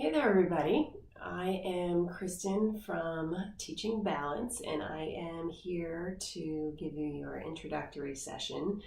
Hey there, everybody. I am Kristin from Teaching Balance, and I am here to give you your introductory session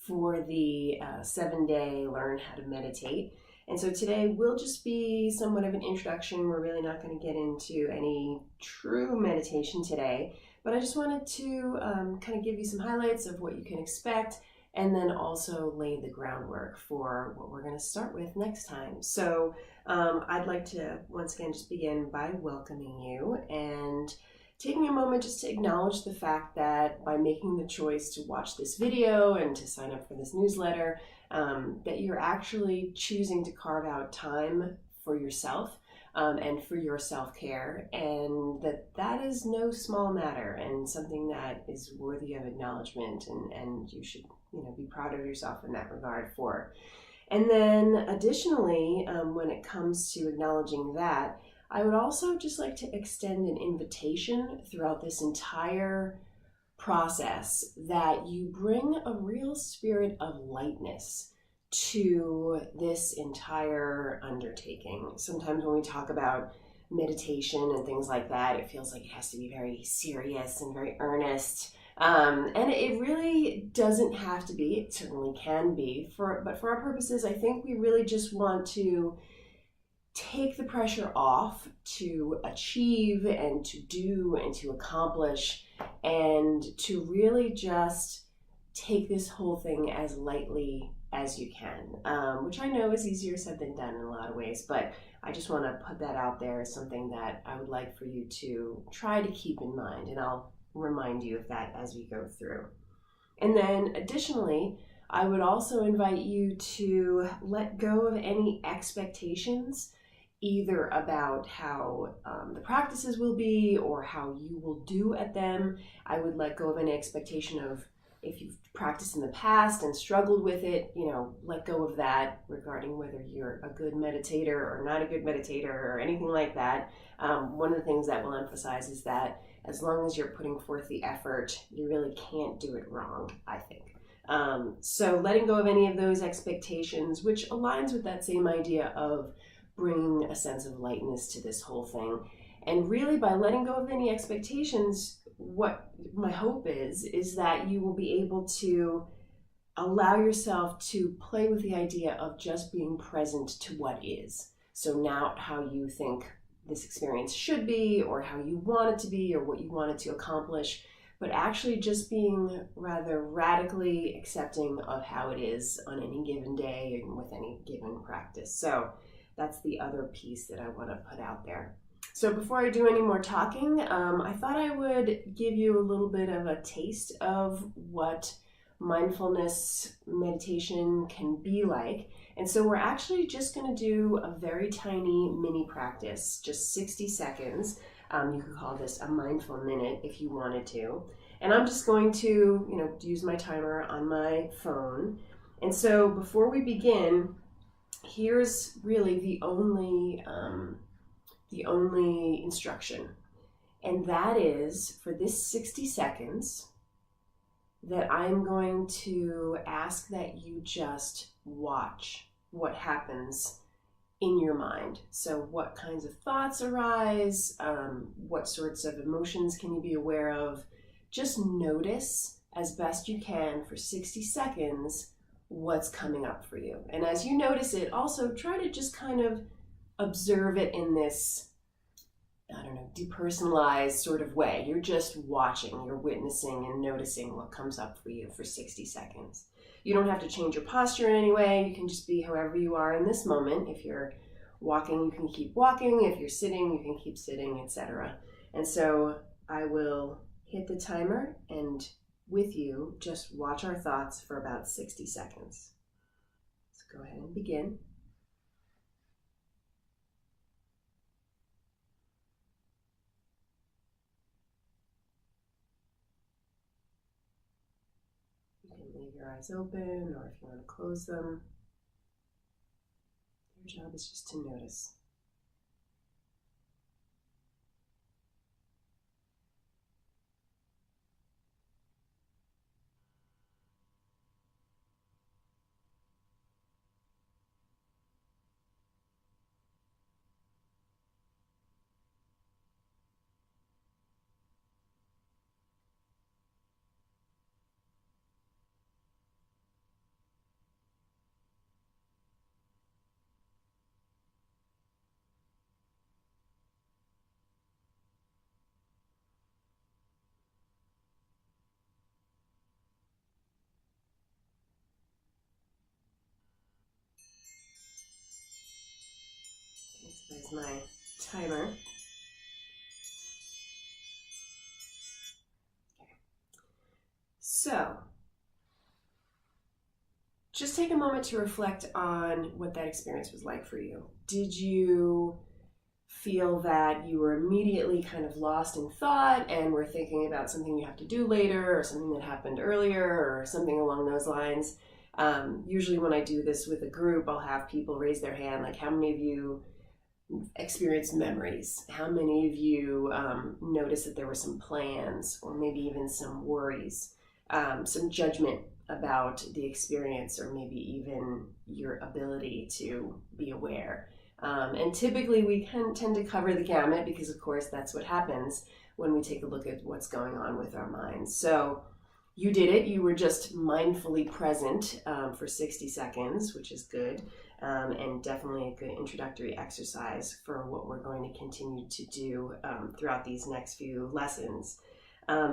for the 7-day Learn How to Meditate. And so today will just be somewhat of an introduction. We're really not going to get into any true meditation today, but I just wanted to kind of give you some highlights of what you can expect and then also lay the groundwork for what we're going to start with next time. So I'd like to once again just begin by welcoming you and taking a moment just to acknowledge the fact that by making the choice to watch this video and to sign up for this newsletter, that you're actually choosing to carve out time for yourself and for your self-care, and that is no small matter and something that is worthy of acknowledgement, and you should be proud of yourself in that regard for. And then additionally, when it comes to acknowledging that, I would also just like to extend an invitation throughout this entire process that you bring a real spirit of lightness to this entire undertaking. Sometimes when we talk about meditation and things like that, it feels like it has to be very serious and very earnest. And it really doesn't have to be. It certainly can be. But for our purposes, I think we really just want to take the pressure off to achieve and to do and to accomplish, and to really just take this whole thing as lightly as you can, which I know is easier said than done in a lot of ways, but I just want to put that out there as something that I would like for you to try to keep in mind, and I'll remind you of that as we go through. And then additionally, I would also invite you to let go of any expectations, either about how the practices will be or how you will do at them. I would let go of any expectation of, if you've practiced in the past and struggled with it, let go of that regarding whether you're a good meditator or not a good meditator or anything like that. One of the things that we'll emphasize is that as long as you're putting forth the effort, you really can't do it wrong, I think. So letting go of any of those expectations, which aligns with that same idea of bringing a sense of lightness to this whole thing. And really, by letting go of any expectations, what my hope is that you will be able to allow yourself to play with the idea of just being present to what is. So not how you think this experience should be, or how you want it to be, or what you want it to accomplish, but actually just being rather radically accepting of how it is on any given day and with any given practice. So that's the other piece that I want to put out there. So before I do any more talking, I thought I would give you a little bit of a taste of what mindfulness meditation can be like. And so we're actually just going to do a very tiny mini practice, just 60 seconds. You could call this a mindful minute if you wanted to. And I'm just going to, use my timer on my phone. And so before we begin, here's really the only instruction, and that is for this 60 seconds that I'm going to ask that you just watch what happens in your mind. So what kinds of thoughts arise, what sorts of emotions can you be aware of? Just notice as best you can for 60 seconds what's coming up for you. And as you notice it, also try to just kind of observe it in this, depersonalized sort of way. You're just watching, you're witnessing and noticing what comes up for you for 60 seconds. You don't have to change your posture in any way. You can just be however you are in this moment. If you're walking, you can keep walking. If you're sitting, you can keep sitting, etc. And so I will hit the timer, and with you, just watch our thoughts for about 60 seconds. So go ahead and begin. You can leave your eyes open, or if you want to close them. Your job is just to notice. There's my timer. Okay. So, just take a moment to reflect on what that experience was like for you. Did you feel that you were immediately kind of lost in thought and were thinking about something you have to do later or something that happened earlier or something along those lines? Usually when I do this with a group, I'll have people raise their hand, like how many of you experienced memories? How many of you noticed that there were some plans or maybe even some worries, some judgment about the experience, or maybe even your ability to be aware? And typically we can tend to cover the gamut because, of course, that's what happens when we take a look at what's going on with our minds. So you did it. You were just mindfully present for 60 seconds, which is good, and definitely a good introductory exercise for what we're going to continue to do throughout these next few lessons.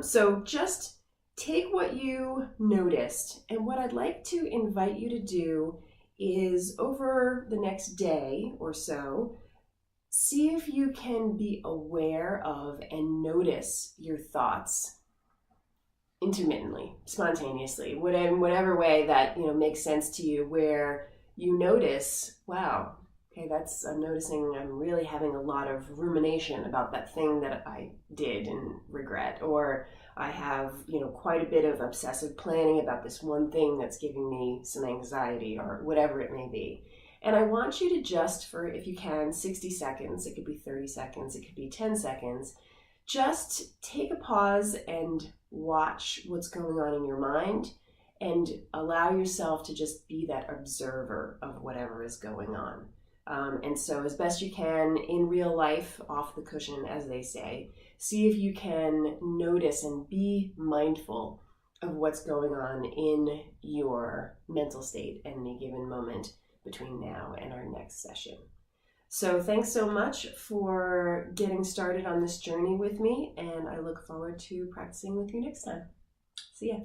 So just take what you noticed, and what I'd like to invite you to do is over the next day or so, see if you can be aware of and notice your thoughts intermittently, spontaneously, whatever way that makes sense to you, where you notice, wow, okay, I'm noticing I'm really having a lot of rumination about that thing that I did and regret, or I have, quite a bit of obsessive planning about this one thing that's giving me some anxiety, or whatever it may be. And I want you to just, for, if you can, 60 seconds, it could be 30 seconds, it could be 10 seconds, just take a pause and watch what's going on in your mind and allow yourself to just be that observer of whatever is going on. And so as best you can in real life, off the cushion, as they say, see if you can notice and be mindful of what's going on in your mental state at any given moment between now and our next session. So thanks so much for getting started on this journey with me, and I look forward to practicing with you next time. See ya.